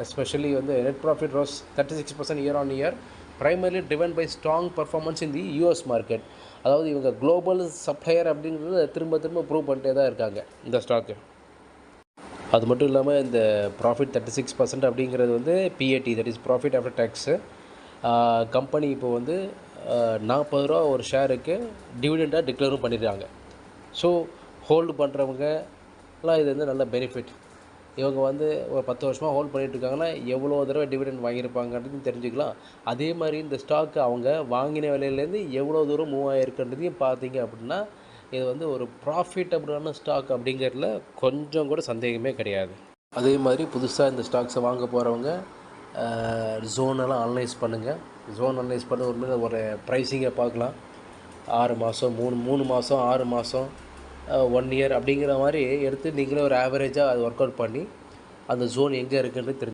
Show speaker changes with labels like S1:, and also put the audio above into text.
S1: Especially வந்து net profit rose 36% year on year, primarily driven by strong performance in the US market. அதாவது இவங்க global supplier அப்படிங்கிறது திரும்ப திரும்ப ப்ரூவ் பண்ணிட்டே தான் இருக்காங்க இந்த ஸ்டாக்கு. அது மட்டும் இல்லாமல் இந்த ப்ராஃபிட் 36% அப்படிங்கிறது வந்து PAT, that is profit after tax. Company இப்போ வந்து 40 ரூபா ஒரு ஷேருக்கு டிவிடெண்டாக டிக்ளரும் பண்ணியிருக்காங்க. ஸோ ஹோல்டு பண்ணுறவங்கலாம் இது வந்து நல்ல பெனிஃபிட். இவங்க வந்து ஒரு 10 வருஷமாக ஹோல்ட் பண்ணிகிட்ருக்காங்கன்னா எவ்வளோ தடவை டிவிடெண்ட் வாங்கியிருப்பாங்கன்றதையும் தெரிஞ்சுக்கலாம். அதே மாதிரி இந்த ஸ்டாக்கு அவங்க வாங்கின விலையிலேருந்து எவ்வளோ தூரம் மூவ் ஆகிருக்குன்றதையும் பார்த்தீங்க அப்படின்னா இது வந்து ஒரு ப்ராஃபிட்டபுளான ஸ்டாக் அப்படிங்கிறதுல கொஞ்சம் கூட சந்தேகமே கிடையாது. அதே மாதிரி புதுசாக இந்த ஸ்டாக்ஸை வாங்க போகிறவங்க ஜோனெல்லாம் அனலைஸ் பண்ணுங்கள். ஜோன் அனலைஸ் பண்ண ஒரு ப்ரைஸிங்கை பார்க்கலாம். 6 மாதம் 3 மாதம் 6 மாதம் 1 இயர் அப்படிங்கிற மாதிரி எடுத்து நீங்களே ஒரு ஆவரேஜாக அது ஒர்க் அவுட் பண்ணி அந்த ஜோன் எங்கே இருக்குன்றது தெரிஞ்சு